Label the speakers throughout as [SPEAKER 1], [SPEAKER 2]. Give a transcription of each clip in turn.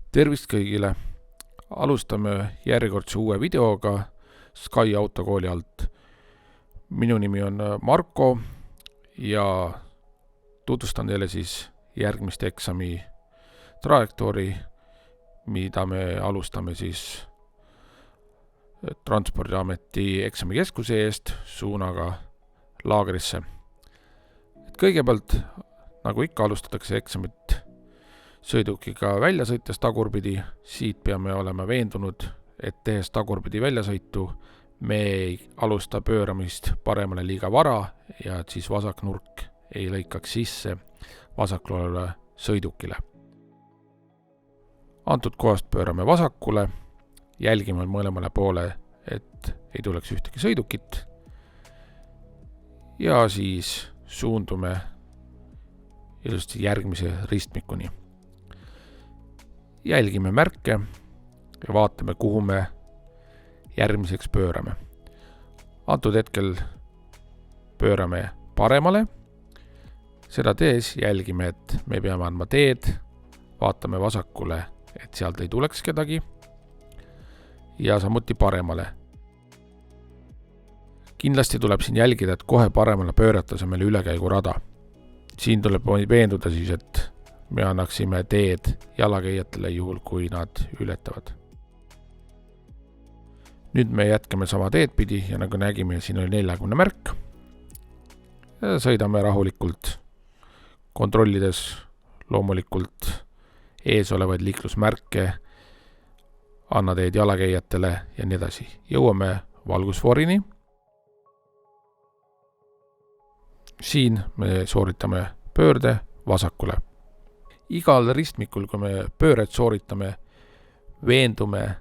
[SPEAKER 1] Tervist kõigile! Alustame järjekordse uue videoga Sky autokooli alt. Minu nimi on Marko ja tutvustan teile siis järgmist eksami trajektoori, mida me alustame siis Transpordiameti eksamikeskuse eest suunaga laagrisse. Kõigepealt, nagu ikka, alustatakse eksamit sõidukiga välja sõites tagurpidi. Siit peame olema veendunud, et tehes tagurpidi väljasõitu me ei alusta pööramist paremale liiga vara ja et siis vasak nurk ei lõikaks sisse vasakul olevale sõidukile. Antud kohast pöörame vasakule, jälgime mõlemale poole, et ei tuleks ühtegi sõidukit ja siis suundume ilusti järgmise ristmikuni. Jälgime märke ja vaatame, kuhu me järgmiseks pöörame. Antud hetkel pöörame paremale. Seda tees jälgime, et me peame andma teed, vaatame vasakule, et sealt ei tuleks kedagi ja samuti paremale. Kindlasti tuleb siin jälgida, et kohe paremale pöörates on meil ülekäigurada. Siin tuleb veenduda siis, et me annaksime teed jalakäijatele juhul, kui nad ületavad. Nüüd me jätkame sama teed pidi ja nagu nägime, siin oli 40 märk. Sõidame rahulikult, kontrollides loomulikult ees olevaid liiklusmärke, anna teed jalakäijatele ja nii edasi. Jõuame valgusfoorini. Siin me sooritame pöörde vasakule. Igal ristmikul, kui me pööret sooritame, veendume,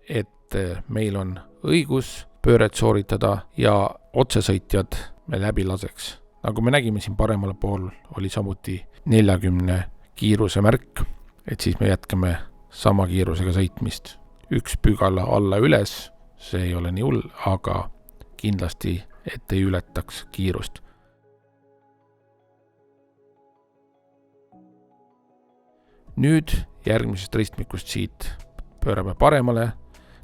[SPEAKER 1] et meil on õigus pööret sooritada ja otsesõitjad me läbi laseks. Nagu me nägime siin paremal pool, oli samuti 40 kiiruse märk, et siis me jätkame sama kiirusega sõitmist. Üks pügala alla üles, see ei ole nii hull, aga kindlasti, et ei ületaks kiirust. Nüüd järgmisest ristmikust siit pöörame paremale.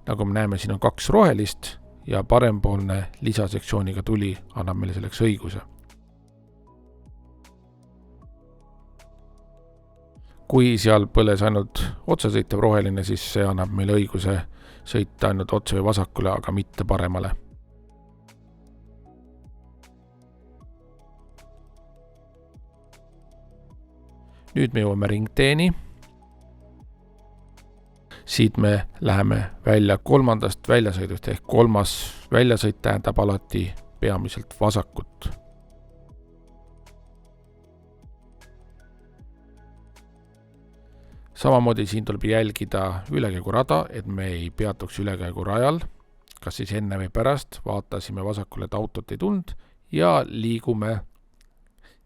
[SPEAKER 1] Nagu me näeme, siin on 2 rohelist ja parempoolne lisasektsiooniga tuli annab meile selleks õiguse. Kui seal põles ainult otsesõitev roheline, siis see annab meile õiguse sõita ainult otse või vasakule, aga mitte paremale. Nüüd me jõuame ringteeni. Siit me läheme välja 3. väljasõidust ehk 3. väljasõit tähendab alati peamiselt vasakut. Samamoodi siin tuleb jälgida ülekäigurada, et me ei peatuks ülekäigurajal, kas siis enne või pärast, vaatasime vasakule, et autot ei tulnud ja liigume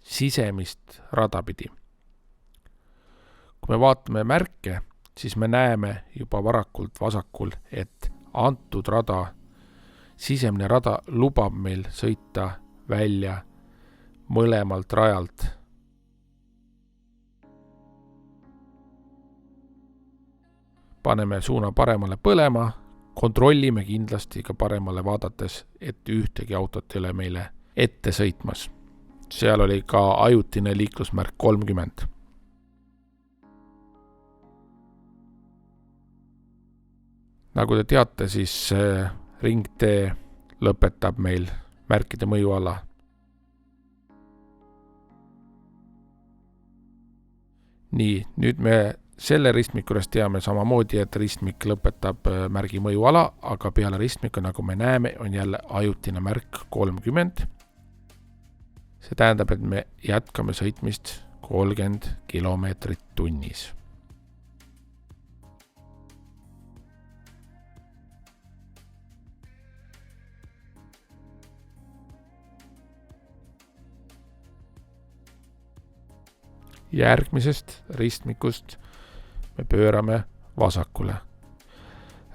[SPEAKER 1] sisemist rada pidi. Kui me vaatame märke, siis me näeme juba varakult vasakul, et antud rada, sisemine rada lubab meil sõita välja mõlemalt rajalt. Paneme suuna paremale põlema, kontrollime kindlasti ka paremale vaadates, et ühtegi autot ei ole meile ette sõitmas. Seal oli ka ajutine liiklusmärk 30. Nagu te teate, siis ringtee lõpetab meil märkide mõjuala. Nii, nüüd me selle ristmikurest teame samamoodi, et ristmik lõpetab märgi mõjuala, aga peale ristmika, nagu me näeme, on jälle ajutine märk 30. See tähendab, et me jätkame sõitmist 30 kilomeetrit tunnis. Järgmisest ristmikust me pöörame vasakule.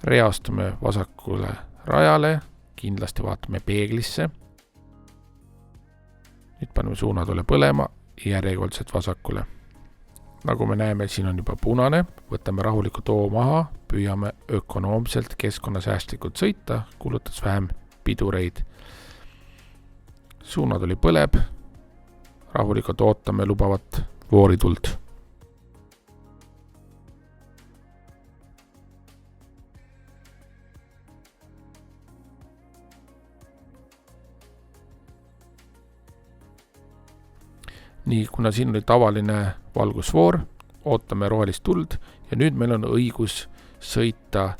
[SPEAKER 1] Reastume vasakule rajale, kindlasti vaatame peeglisse. Nüüd paneme suunatule põlema järjekordselt vasakule. Nagu me näeme, siin on juba punane, võtame rahulikult hoo maha, püüame ökonoomselt keskkonnasäästlikult sõita, kulutades vähem pidureid. Suunatuli põleb, rahulikult ootame lubavat voorituld. Nii, kuna siin oli tavaline valgusfoor, ootame rohelist tuld ja nüüd meil on õigus sõita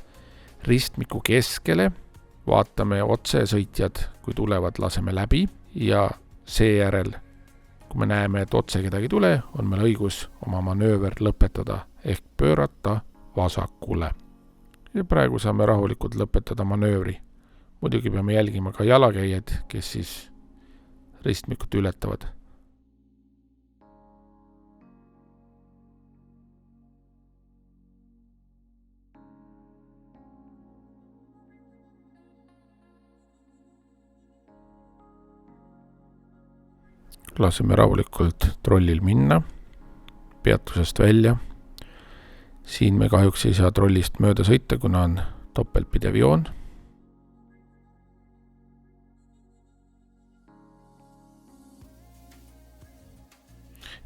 [SPEAKER 1] ristmiku keskele, vaatame otsesõitjad, kui tulevad, laseme läbi ja seejärel, kui me näeme, et otse kedagi tule, on meil õigus oma manööver lõpetada ehk pöörata vasakule. Ja praegu saame rahulikult lõpetada manöövri. Muidugi peame jälgima ka jalakäijad, kes siis ristmikut ületavad. Laseme rahulikult trollil minna, peatusest välja. Siin me kahjuks ei saa trollist mööda sõita, kuna on topeltpidev joon.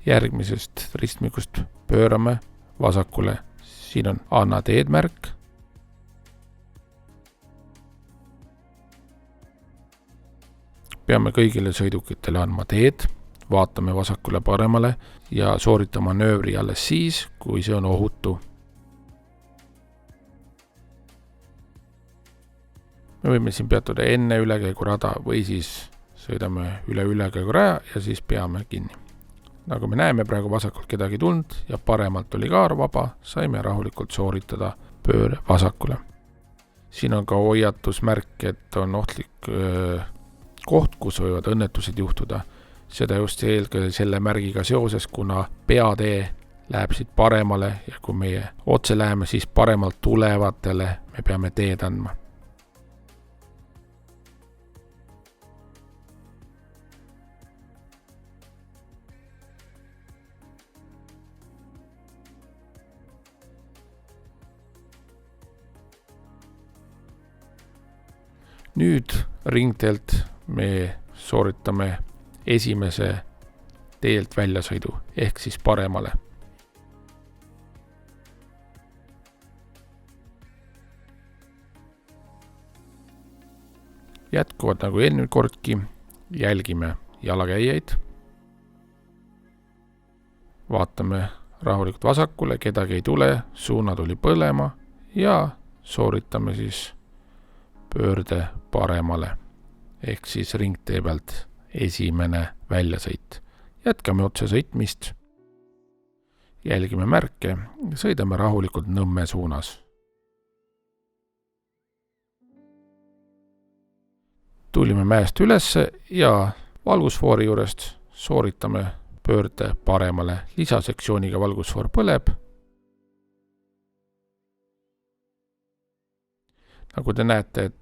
[SPEAKER 1] Järgmisest ristmikust pöörame vasakule. Siin on Anna teedmärk. Peame kõigile sõidukitele andma teed, vaatame vasakule paremale ja sooritame manöövri alles siis, kui see on ohutu. Me võime siin peatuda enne ülekäigurada või siis sõidame üle ülekäiguraja ja siis peame kinni. Nagu me näeme, praegu vasakult kedagi tulnud ja paremalt oli kaar vaba, saime rahulikult sooritada pööre vasakule. Siin on ka hoiatusmärk, et on ohtlik koht, kus võivad õnnetused juhtuda. Seda just eelkõige selle märgiga seoses, kuna peatee läheb siit paremale ja kui meie otse läheme, siis paremalt tulevatele me peame teed andma. Nüüd ringteelt me sooritame esimese teelt väljasõidu ehk siis paremale. Jätkuvad nagu eelmine kordki, jälgime jalakäijaid. Vaatame rahulikult vasakule, kedagi ei tule, suuna tuli põlema ja sooritame siis pöörde paremale ehk siis ringtee pealt esimene väljasõit. Jätkame otse sõitmist, jälgime märke, sõidame rahulikult Nõmme suunas. Tulime mäest ülesse ja valgusfoori juurest sooritame pöörde paremale. Lisasektsiooniga valgusfoor põleb. Nagu te näete, et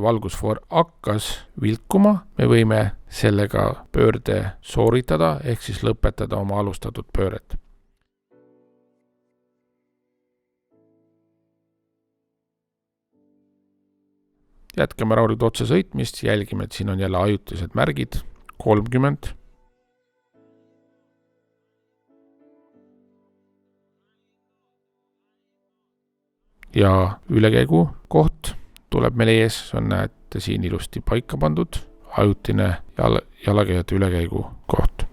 [SPEAKER 1] valgusfoor hakkas vilkuma, me võime sellega pöörde sooritada ehk siis lõpetada oma alustatud pööret. Jätkame rahulikult otse sõitmist, jälgime, et siin on jälle ajutised märgid, 30. Ja ülekäigu koht tuleb meil ees, on näete siin ilusti paika pandud, ajutine jalakäijate ülekäigu koht.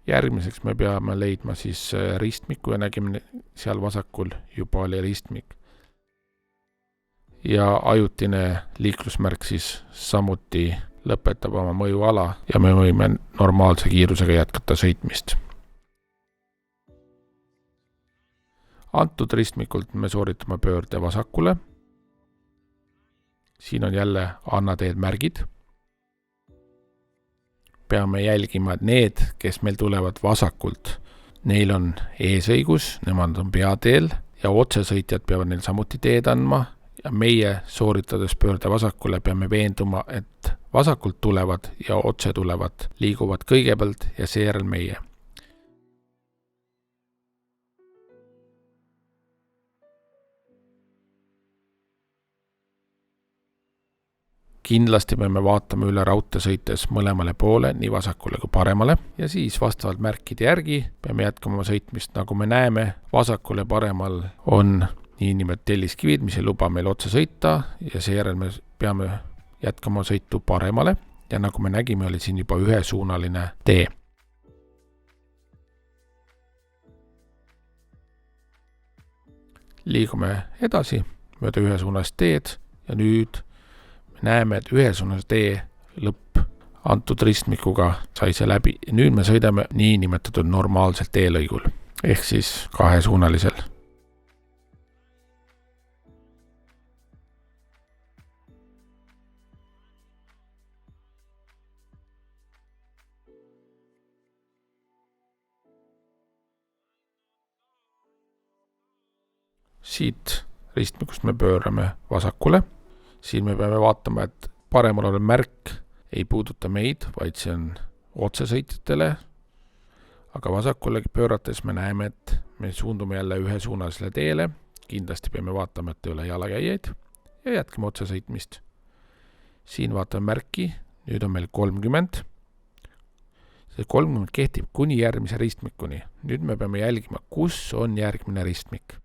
[SPEAKER 1] Järgmiseks me peame leidma siis ristmiku ja nägime seal vasakul juba oli ristmik. Ja ajutine liiklusmärk siis samuti lõpetab oma mõjuala ja me võime normaalse kiirusega jätkata sõitmist. Antud ristmikult me sooritame pöörde vasakule. Siin on jälle Anna teed märgid. Peame jälgima, et need, kes meil tulevad vasakult, neil on eesõigus, nemad on peateel ja otsesõitjad peavad neil samuti teed andma ja meie sooritades pöörde vasakule peame veenduma, et vasakult tulevad ja otse tulevad liiguvad kõigepealt ja seejärel meie. Kindlasti peame vaatama üle raudtee sõites mõlemale poole, nii vasakule kui paremale, ja siis vastavalt märkide järgi peame jätkama sõitmist. Nagu me näeme, vasakule paremal on niinimetatud telliskivid, mis ei luba meil otse sõita, ja seejärel me peame jätkama sõitu paremale, ja nagu me nägime, oli siin juba ühesuunaline tee. Liigume edasi mööda ühesuunalist teed ja nüüd näeme, et ühesuunalise tee lõpp antud ristmikuga sai see läbi. Nüüd me sõidame niinimetatud normaalsel teelõigul, ehk siis kahesuunalisel. Siit ristmikust me pöörame vasakule. Siin me peame vaatama, et paremal olev märk ei puuduta meid, vaid see on otsesõitjatele, aga vasakule pöörates me näeme, et me suundume jälle ühesuunalisele teele. Kindlasti peame vaatama, et ei ole jalakäijaid ja jätkame otsesõitmist. Siin vaatame märki, nüüd on meil 30. See 30 kehtib kuni järgmise ristmikuni. Nüüd me peame jälgima, kus on järgmine ristmik.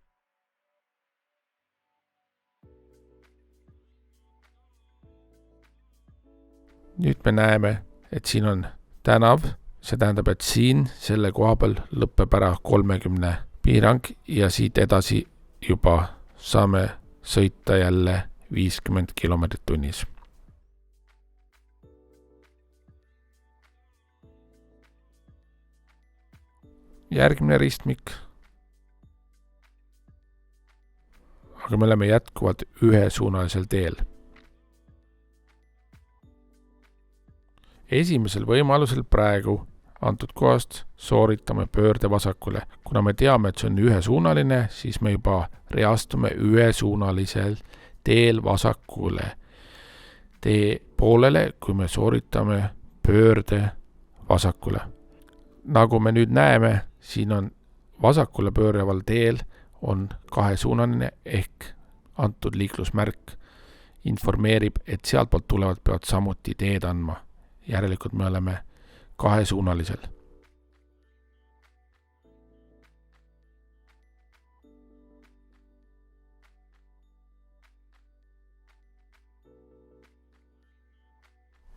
[SPEAKER 1] Nüüd me näeme, et siin on tänav, see tähendab, et siin selle koha peal lõppeb ära 30 piirang ja siit edasi juba saame sõita jälle 50 kilomeetrit tunnis. Järgmine ristmik, aga me oleme jätkuvalt ühesuunalisel teel. Esimesel võimalusel praegu antud kohast sooritame pöörde vasakule. Kuna me teame, et see on ühesuunaline, siis me juba reastume ühesuunalisel teel vasakule tee poolele, kui me sooritame pöörde vasakule. Nagu me nüüd näeme, siin on vasakule pööraval teel on kahesuunaline ehk antud liiklusmärk informeerib, et sealtpoolt tulevad peavad samuti teed andma. Järelikult me oleme kahesuunalisel.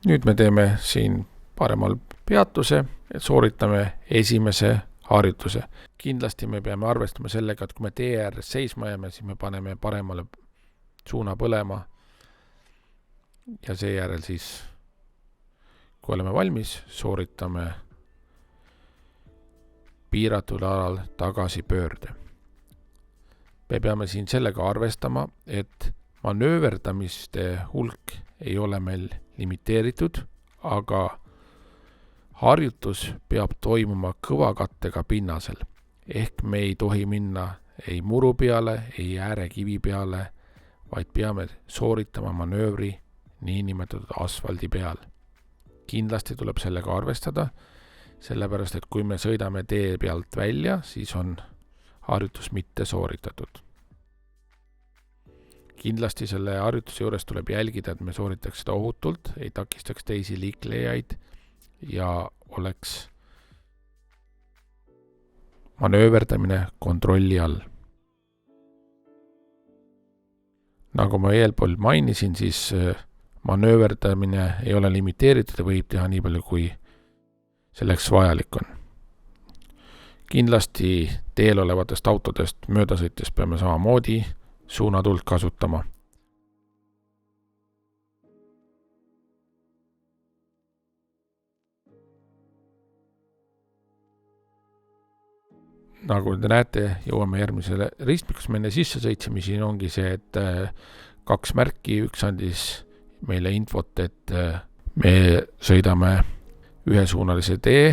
[SPEAKER 1] Nüüd me teeme siin paremal peatuse, et sooritame esimese harjutuse. Kindlasti me peame arvestama sellega, et kui me tee ääres seisma jääme, siis me paneme paremale suuna põlema ja seejärel siis kui oleme valmis, sooritame piiratud alal tagasi pöörde. Me peame siin sellega arvestama, et manööverdamiste hulk ei ole meil limiteeritud, aga harjutus peab toimuma kõvakattega pinnasel. Ehk me ei tohi minna ei muru peale, ei äärekivi peale, vaid peame sooritama manöövri niinimetatud asfaldi peal. Kindlasti tuleb sellega arvestada, sellepärast et kui me sõidame tee pealt välja, siis on harjutus mitte sooritatud. Kindlasti selle harjutuse juures tuleb jälgida, et me sooritaks seda ohutult, ei takistaks teisi liiklejaid ja oleks manööverdamine kontrolli all. Nagu ma eelpool mainisin, siis manööverdamine ei ole limiteeritud ja võib teha nii palju, kui selleks vajalik on. Kindlasti teel olevatest autodest möödasõites peame samamoodi suunatuld kasutama. Nagu te näete, jõuame järgmisele ristmikus, me enne sisse sõitsime, siin ongi see, et 2 märki, üks andis meile infot, et me sõidame ühesuunalise tee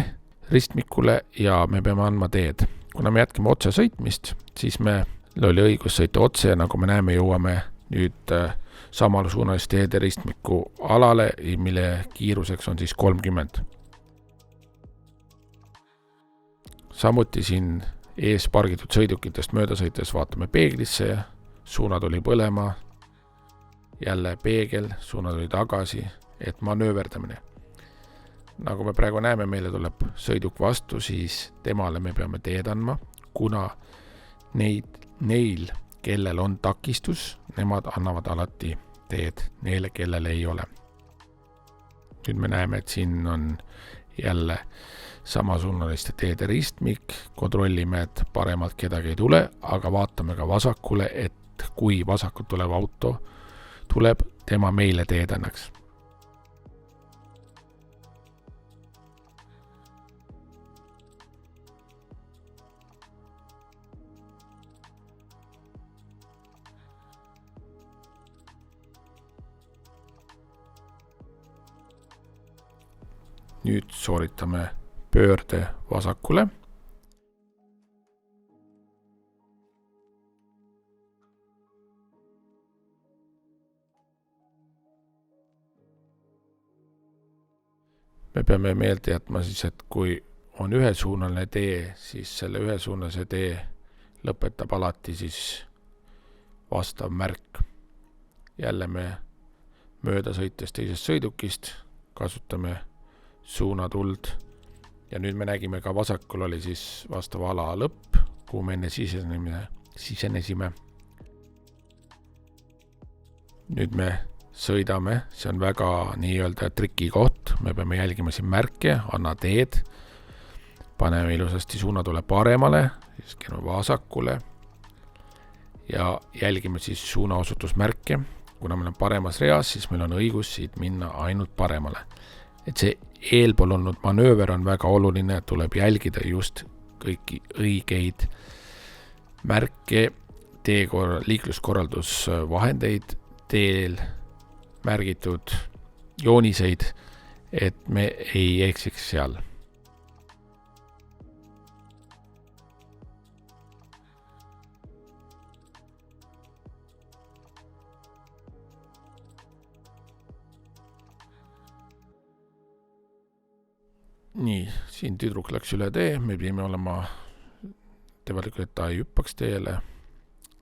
[SPEAKER 1] ristmikule ja me peame andma teed. Kuna me jätkame otse sõitmist, siis meil oli õigus sõita otse ja nagu me näeme, jõuame nüüd samalsuunalist teede ristmiku alale, mille kiiruseks on siis 30. Samuti siin ees pargitud sõidukitest mööda sõites vaatame peeglisse ja suunad oli põlema, jälle peegel, suunad oli tagasi, et manööverdamine. Nagu me praegu näeme, meile tuleb sõiduk vastu, siis temale me peame teed andma, kuna neil, kellel on takistus, nemad annavad alati teed neile, kellel ei ole. Nüüd me näeme, et siin on jälle samasuunaliste teede ristmik, kontrollime, et paremalt kedagi ei tule, aga vaatame ka vasakule, et kui vasakult tulev auto tuleb, tema meile teed annaks. Nüüd sooritame pöörde vasakule. Me peame meelde jätma siis, et kui on ühesuunaline tee, siis selle ühesuunalise tee lõpetab alati siis vastav märk. Jälle me mööda sõites teisest sõidukist kasutame suunatuld ja nüüd me nägime ka vasakul oli siis vastav ala lõpp, kuhu me enne sisenesime. Nüüd me sõidame, see on väga nii-öelda triki koht, me peame jälgima siin märke, anna teed, paneme ilusasti suunatule paremale, siis käime vasakule ja jälgime siis suunaosutusmärke. Kuna meil on paremas reas, siis meil on õigus siit minna ainult paremale. Et see eelpool olnud manööver on väga oluline, tuleb jälgida just kõiki õigeid märke, liikluskorraldusvahendeid, teel märgitud jooniseid, et me ei eksiks seal. Nii, siin tüdruk läks üle tee, me pidime olema tegelikult, et ta ei hüppaks teele.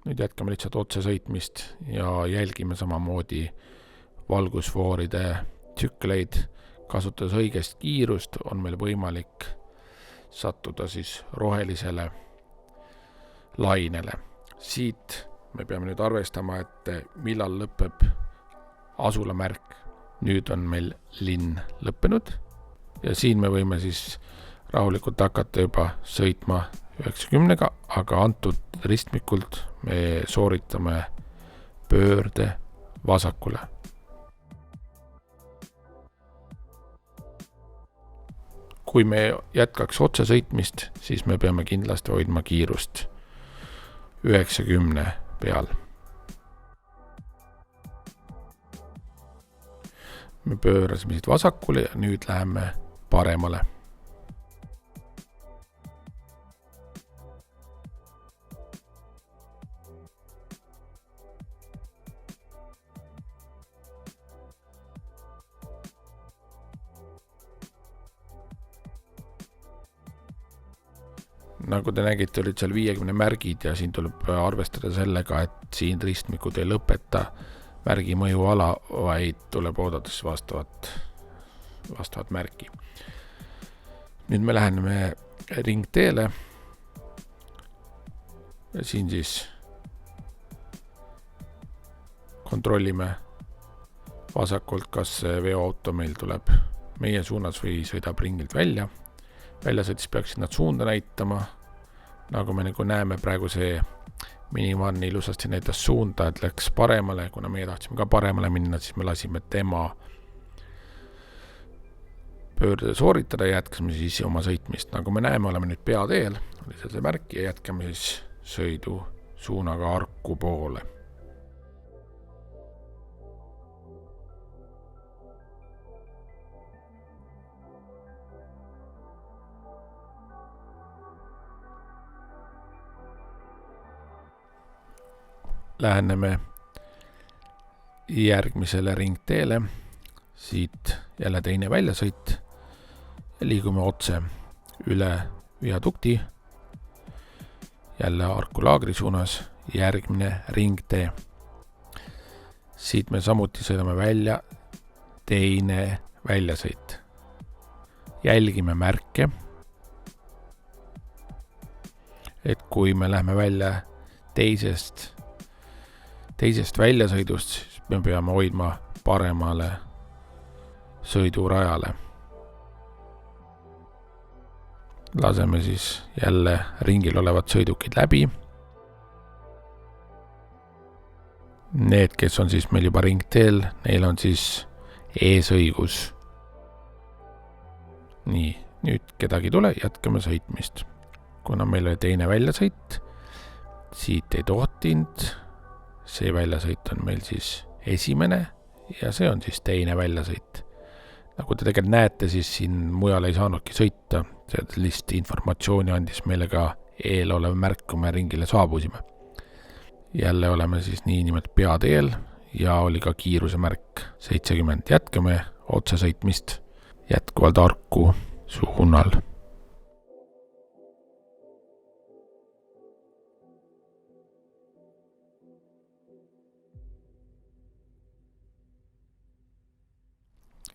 [SPEAKER 1] Nüüd jätkame lihtsalt otse sõitmist ja jälgime samamoodi valgusfooride tsükleid. Kasutades õigest kiirust on meil võimalik sattuda siis rohelisele lainele. Siit me peame nüüd arvestama, et millal lõpeb asulamärk. Nüüd on meil linn lõppenud. Ja siin me võime siis rahulikult hakata juba sõitma 90, aga antud ristmikult me sooritame pöörde vasakule. Kui me jätkaks otse sõitmist, siis me peame kindlasti hoidma kiirust 90 peal. Me pöörasime siit vasakule ja nüüd läheme paremale. Nagu te nägite, olid seal 50 märgid ja siin tuleb arvestada sellega, et siin ristmikud ei lõpeta märgi mõjuala, vaid tuleb oodates vastavat märki. Nüüd me läheneme ringteele ja siin siis kontrollime vasakult, kas veoauto meil tuleb meie suunas või sõidab ringilt välja. Väljasõitis peaksid nad suunda näitama. Nagu me näeme praegu see minivan ilusasti näitas suunda, et läks paremale, kuna meie tahtsime ka paremale minna, siis me lasime tema pöörde sooritada ja jätkasime siis oma sõitmist. Nagu me näeme, oleme nüüd peateel, oli see märk ja jätkame siis sõidu suunaga Arku poole. Läheneme järgmisele ringteele, siit jälle teine väljasõit ja liigume otse üle viadukti, jälle Harku laagri suunas, järgmine ringtee. Siit me samuti sõidame välja, teine väljasõit. Jälgime märke, et kui me lähme välja teisest väljasõidust, siis me peame hoidma paremale sõidurajale. Laseme siis jälle ringil olevad sõidukid läbi. Need, kes on siis meil juba ringteel, neil on siis eesõigus. Nii, nüüd kedagi ei tule, jätkame sõitmist. Kuna meil oli teine väljasõit, siit ei tohtinud, see väljasõit on meil siis esimene ja see on siis teine väljasõit. Nagu te tegelikult näete, siis siin mujal ei saanudki sõita, see lihtsalt informatsiooni andis meile ka eelolev märk, kui me ringile saabusime. Jälle oleme siis niinimelt peateel ja oli ka kiiruse märk 70. Jätkame otsesõitmist jätkuvalt Harku suunal.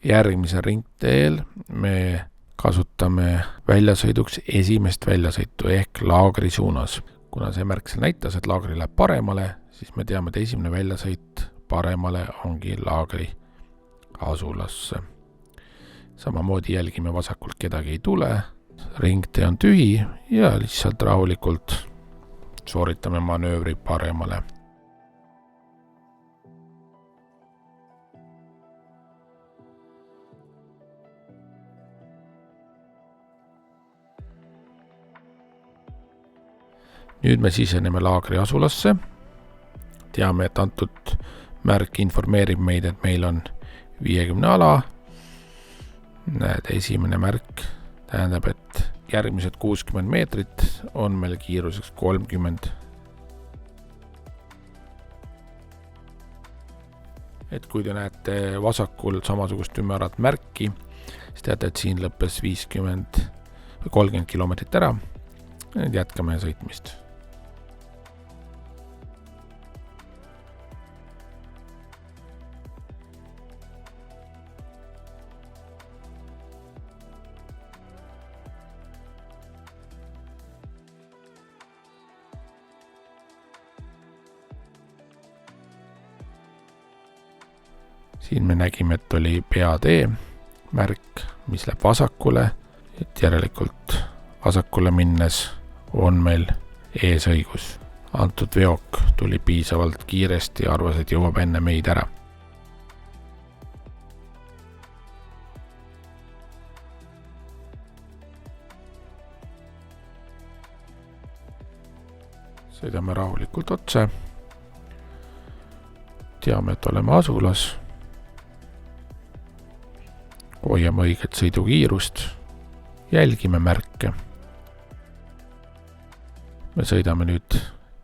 [SPEAKER 1] Järgmisel ringteel me kasutame väljasõiduks esimest väljasõitu ehk laagri suunas. Kuna see märk seal näitas, et laagri läheb paremale, siis me teame, et esimene väljasõit paremale ongi laagri asulasse. Samamoodi jälgime vasakult, kedagi ei tule, ringtee on tühi ja lihtsalt rahulikult sooritame manöövri paremale. Nüüd me siseneme laagri asulasse. Teame, et antud märk informeerib meid, et meil on 50 ala. Näed, esimene märk tähendab, et järgmised 60 meetrit on meil kiiruseks 30. Et kui te näete vasakul samasugust ümerat märki, siis teate, et siin lõppes 50 või 30 kilomeetrit ära. Nüüd jätkame sõitmist. Siin me nägime, et oli peatee märk, mis läheb vasakule, et järelikult vasakule minnes on meil eesõigus. Antud veok tuli piisavalt kiiresti ja arvas, et jõuab enne meid ära. Sõidame rahulikult otse. Teame, et oleme asulas. Hoiame õiget sõidukiirust. Jälgime märke. Me sõidame nüüd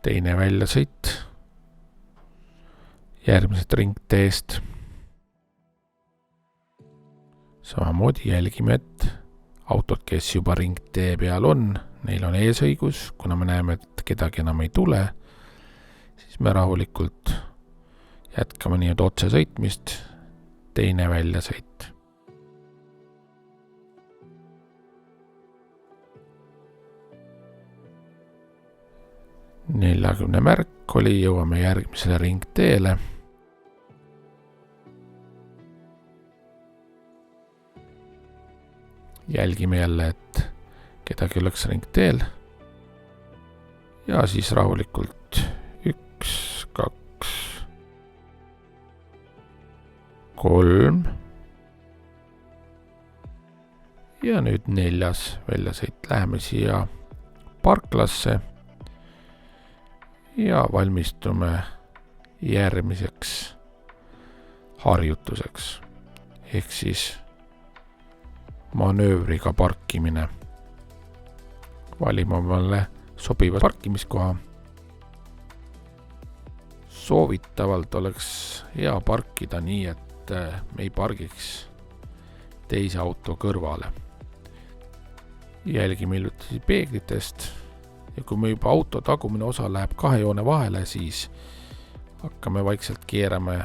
[SPEAKER 1] teine väljasõit. Järgmised ringteest. Samamoodi jälgime, et autod, kes juba ringtee peal on, neil on eesõigus. Kuna me näeme, et kedagi enam ei tule, siis me rahulikult jätkame nii otse sõitmist, teine väljasõit. 40 märk oli, jõuame järgmisele ringteele. Jälgime jälle, et kedagi oleks ringteel. Ja siis rahulikult 1, 2, 3. Ja nüüd 4. väljasõit. Läheme siia parklasse. Ja valmistume järgmiseks harjutuseks. Ehk siis manöövriga parkimine. Valime omale sobiva parkimiskoha. Soovitavalt oleks hea parkida nii, et me ei pargiks teise auto kõrvale. Jälgime hiljuti peeglitest ja kui me juba auto tagumine osa läheb 2 joone vahele, siis hakkame vaikselt keerame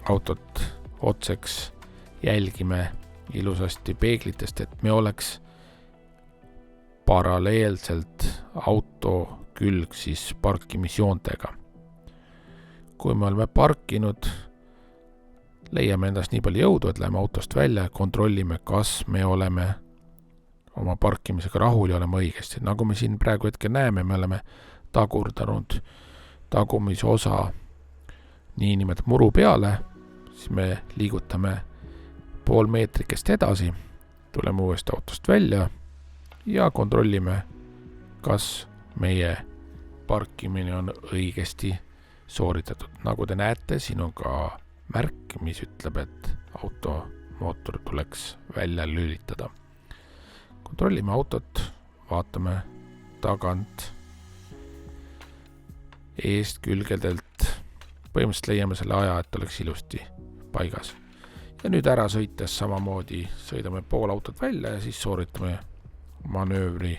[SPEAKER 1] autot otseks, jälgime ilusasti peeglitest, et me oleks paralleelselt auto külg siis parkimisjoontega. Kui me oleme parkinud, leiame endast nii palju jõudu, et läheme autost välja ja kontrollime, kas me oleme oma parkimisega rahul ja oleme õigesti. Nagu me siin praegu hetke näeme, me oleme tagurdanud tagumise osa niinimetatud muru peale, siis me liigutame pool meetrikest edasi, tuleme uuesti autost välja ja kontrollime, kas meie parkimine on õigesti sooritatud. Nagu te näete, siin on ka märk, mis ütleb, et automootor tuleks välja lülitada. Kontrollime autot, vaatame tagant, eest, külgedelt, põhimõtteliselt leiame selle aja, et oleks ilusti paigas. Ja nüüd ära sõites samamoodi sõidame pool autot välja ja siis sooritame manöövri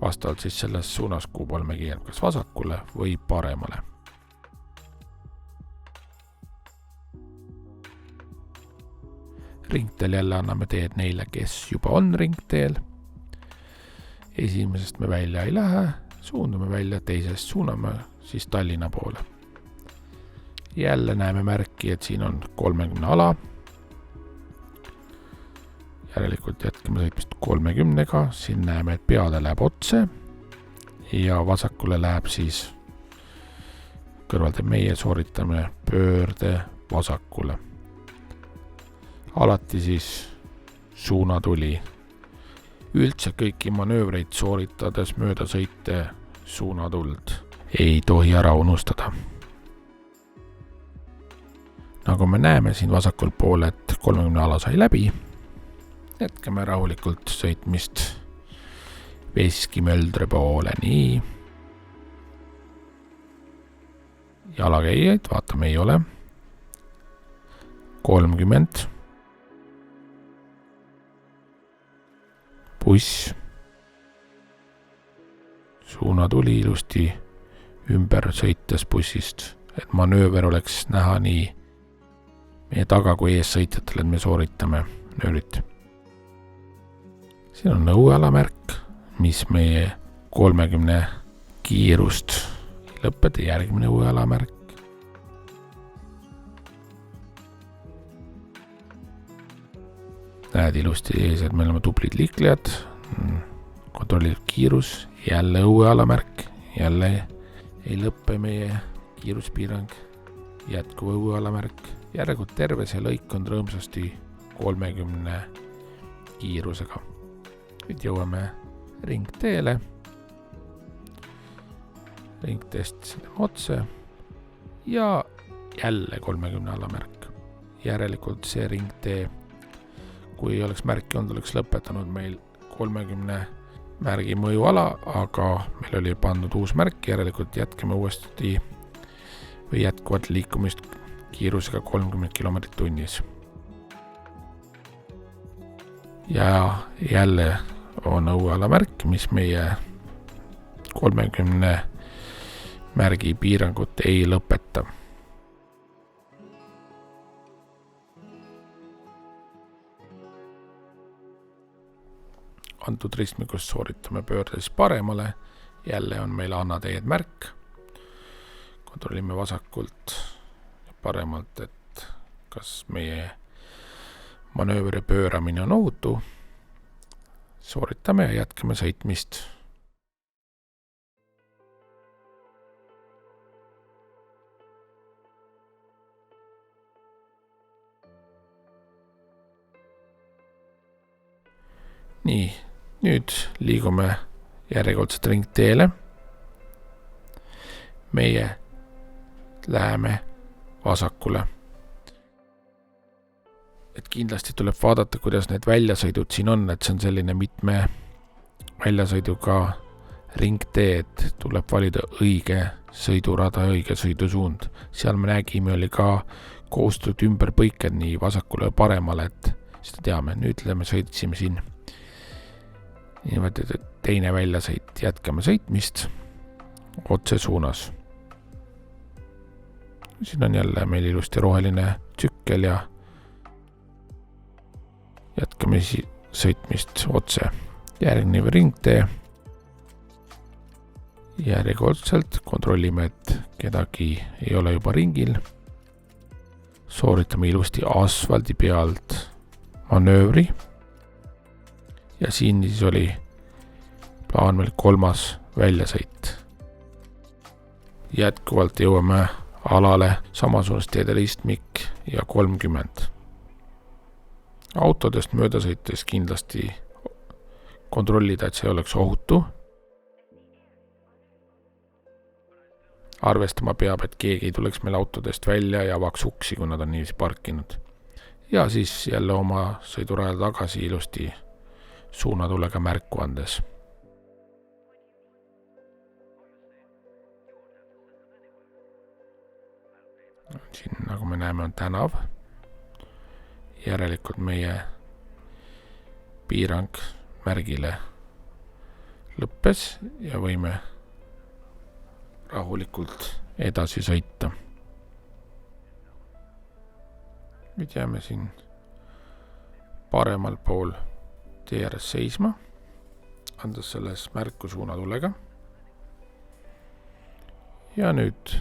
[SPEAKER 1] vastavalt siis selles suunas, kuhu oleme keeranud, kas vasakule või paremale. Ringteel jälle anname teed neile, kes juba on ringteel. Esimesest me välja ei lähe, suundume välja, teisest suuname siis Tallinna poole. Jälle näeme märki, et siin on 30 ala. Järelikult jätkame sõitmist 30-ga, siin näeme, et peale läheb otse ja vasakule läheb siis kõrvalde meie sooritame pöörde vasakule. Alati siis suunatuli. Üldse kõiki manöövreid sooritades mööda sõite suunatuld ei tohi ära unustada. Nagu me näeme siin vasakul pool, et 30 ala sai läbi, jätkame rahulikult sõitmist Veskimöldre poole, nii. Jalakäijaid, vaatame, ei ole. 30. Buss. Suunatuli ilusti ümber sõites bussist, et manööver oleks näha nii meie taga kui ees sõitjatel, et me sooritame nöörit. Siin on õuealamärk, mis meie 30 kiirust lõpeta, järgmine õuealamärk. Näed ilusti ees, et me oleme tublid liiklejad, kontrollitud kiirus, jälle õuealamärk, jälle ei lõppe meie kiiruspiirang, jätkuv õuealamärk. Järelikult terve see lõik on rõõmsasti 30 kiirusega. Nüüd jõuame ringteele. Ringteest sinema otse ja jälle 30 alamärk. Järelikult see ringtee, kui ei oleks märki olnud, oleks lõpetanud meil 30 märgi mõjuala, aga meil oli pandud uus märk, järelikult jätkame uuesti või jätkuvalt liikumist kiirusega 30 km tunnis. Ja jälle on õuealamärk, mis meie 30 märgi piirangut ei lõpeta. Antud ristmikus sooritame pöördes paremale, jälle on meil annateed märk. Kontrollime vasakult ja paremalt, et kas meie manöövri pööramine on ohutu. Sooritame ja jätkame sõitmist. Nii, nüüd liigume järjekordselt ringteele. Meie läheme vasakule. Et kindlasti tuleb vaadata, kuidas need väljasõidud siin on, et see on selline mitme väljasõiduga ringteed, tuleb valida õige sõidurada ja õige sõidusuund. Seal me nägime, oli ka koostatud ümberpõiked nii vasakule ja paremale, et seda teame. Nüüd me sõitsime siin niimoodi, et teine väljasõit, jätkame sõitmist otse suunas. Siin on jälle meil ilusti roheline tsükkel ja jätkame sõitmist otse. Järgnev ringtee. Järjekordselt kontrollime, et kedagi ei ole juba ringil. Sooritame ilusti asfaldi pealt manöövri. Ja siin siis oli plaan meil 3. väljasõit. Jätkuvalt jõuame alale samasugust teede ristmik ja 30. Autodest mööda sõites kindlasti kontrollida, et see oleks ohutu. Arvestama peab, et keegi ei tuleks meil autodest välja ja avaks uksi, kui nad on niiviisi parkinud. Ja siis jälle oma sõidurajal tagasi ilusti suunatulega märku andes. Siin, nagu me näeme, on tänav. Järelikult meie piirang märgile lõppes ja võime rahulikult edasi sõita. Nüüd jääme siin paremal pool tee ääres seisma, andes selles märku suunatulega. Ja nüüd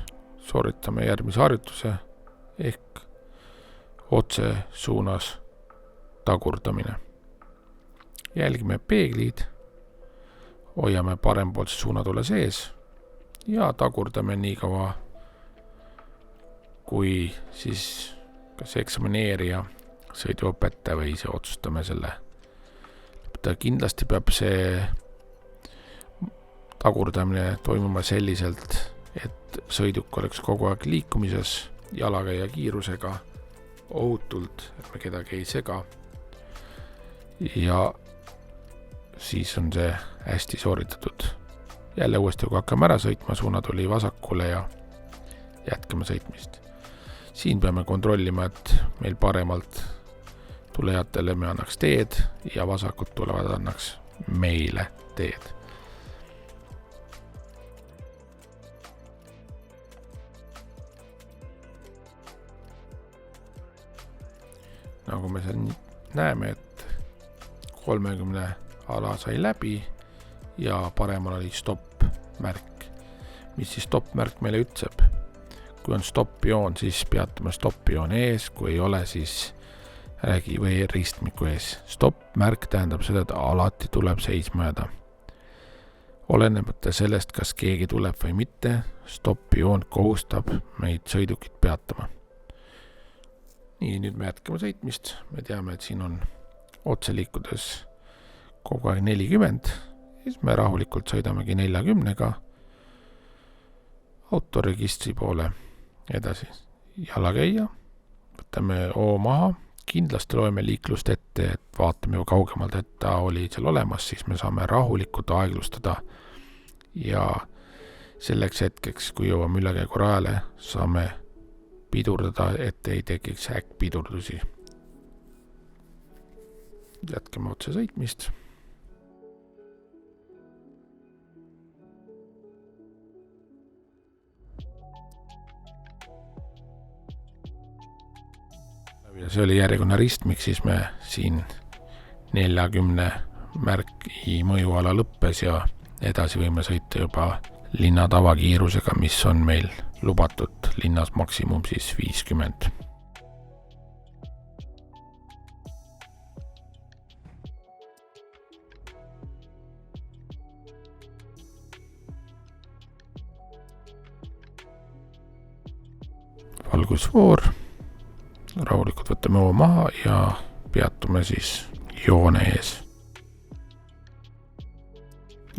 [SPEAKER 1] sooritame järgmise harjutuse ehk otse suunas tagurdamine. Jälgime peeglid, hoiame parempoolse suunatule sees ja tagurdame nii kaua, kui siis kas eksamineerija sõiduõpetaja või ise otsustame selle. Kindlasti peab see tagurdamine toimuma selliselt, et sõiduk oleks kogu aeg liikumises jalakäija kiirusega ohutult, et me kedagi ei sega. Ja siis on see hästi sooritatud. Jälle uuesti, kui hakkame ära sõitma, suunad oli vasakule ja jätkame sõitmist. Siin peame kontrollima, et meil paremalt tulejatele me annaks teed ja vasakut tulevad annaks meile teed. Nagu me seal näeme, et 30 ala sai läbi ja paremal oli stopp-märk. Mis siis stopp-märk meile ütleb? Kui on stopp-joon, siis peatame stopp-joon ees, kui ei ole, siis räägi või ristmiku ees. Stopp-märk tähendab seda, et alati tuleb seisma jääda. Olenemata sellest, kas keegi tuleb või mitte, stopp-joon kohustab meid sõidukit peatama. Nii, nüüd me jätkame sõitmist. Me teame, et siin on otse liikudes kogu aeg 40. Siis me rahulikult sõidamegi 40-ga autoregistri poole edasi. Jalakäija, võtame O maha, kindlasti loeme liiklust ette, et vaatame ju kaugemalt, et ta oli seal olemas, siis me saame rahulikult aeglustada ja selleks hetkeks, kui jõuame ülekäigu rajale, saame pidurdada, et ei tekiks äkkpidurdusi. Jätkame otse sõitmist. Ja see oli järjekonna ristmik, siis me siin 40 märki mõjuala lõppes ja edasi võime sõita juba linna tavakiirusega, mis on meil lubatud linnas maksimum siis 50. Valgusfoor. Rahulikult võtame O maha ja peatume siis joone ees.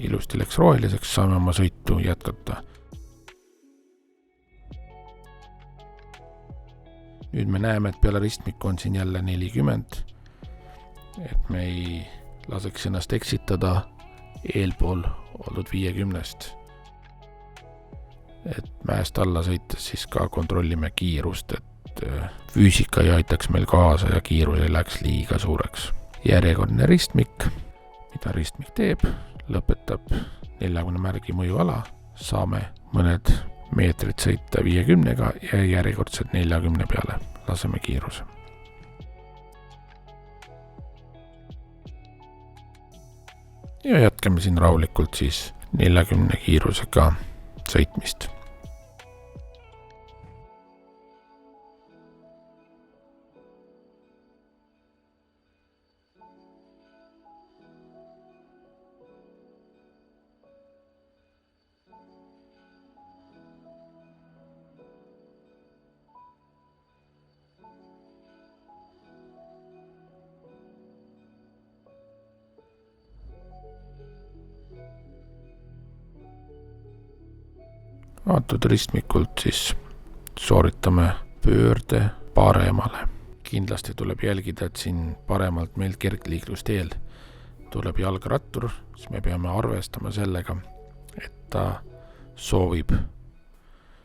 [SPEAKER 1] Ilusti läks roheliseks, saame oma sõitu jätkata. Nüüd me näeme, et peale ristmiku on siin jälle 40, et me ei laseks ennast eksitada. Eelpool oldud 50-st. Et mäest alla sõites siis ka kontrollime kiirust, et füüsika ei aitaks meil kaasa ja kiirus ei läks liiga suureks. Järjekordne ristmik, mida ristmik teeb, lõpetab 40 märgi mõjuala, saame mõned meetrid sõita 50-ga ja järjekordselt 40 peale, laseme kiiruse. Ja jätkame siin rahulikult siis 40 kiirusega sõitmist. Antud ristmikult siis sooritame pöörde paremale. Kindlasti tuleb jälgida, et siin paremalt meil kergliiklusteel tuleb jalgrattur, siis me peame arvestama sellega, et ta soovib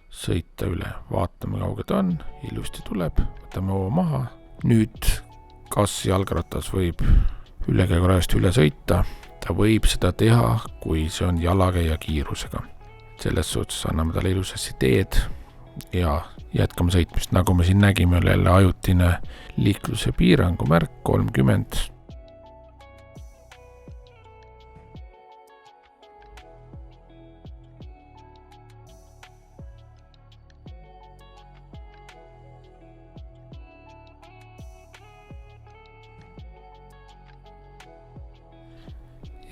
[SPEAKER 1] sõita üle. Vaatame, kauge ta on, ilusti tuleb, võtame hoo maha. Nüüd, kas jalgratas võib ülekäigurajast üle sõita? Ta võib seda teha, kui see on jalakäija kiirusega. Selles suhtes anname talle ilusasti teed ja jätkame sõitmist. Nagu me siin nägime, oli jälle ajutine liikluse piirangu märk 30.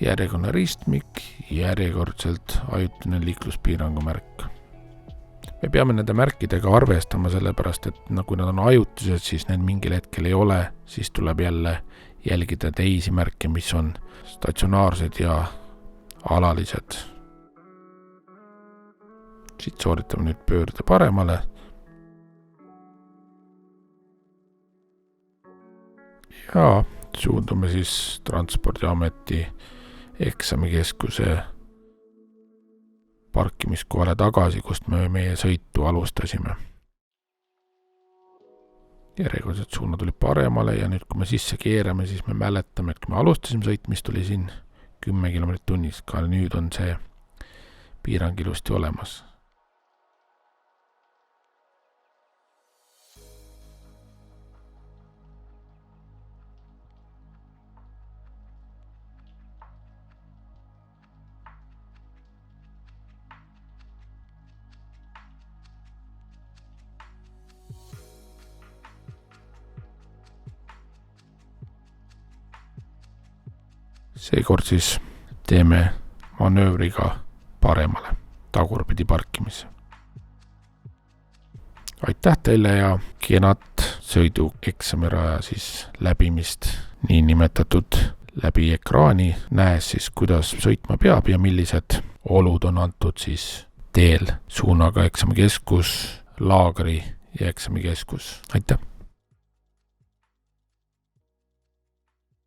[SPEAKER 1] Järjekordne ristmik, järjekordselt ajutine liikluspiirangu märk. Me peame nende märkidega arvestama sellepärast, et kui nad on ajutised, siis need mingil hetkel ei ole, siis tuleb jälle jälgida teisi märke, mis on statsionaarsed ja alalised. Siit sooritame nüüd pöörde paremale. Ja suundume siis Transpordiameti eksamikeskuse parkimiskohale tagasi, kust me meie sõitu alustasime. Järjekordselt suunad oli paremale ja nüüd kui me sisse keerame, siis me mäletame, et kui me alustasime sõitmist, oli siin 10 km tunnis, ka nüüd on see piirang ilusti olemas. Seekord siis teeme manöövriga paremale, tagurpidi parkimise. Aitäh teile ja kenat sõidu eksamiraja siis läbimist nii nimetatud läbi ekraani, näes siis, kuidas sõitma peab ja millised olud on antud siis teel suunaga eksamikeskus, laagri ja eksamikeskus. Aitäh!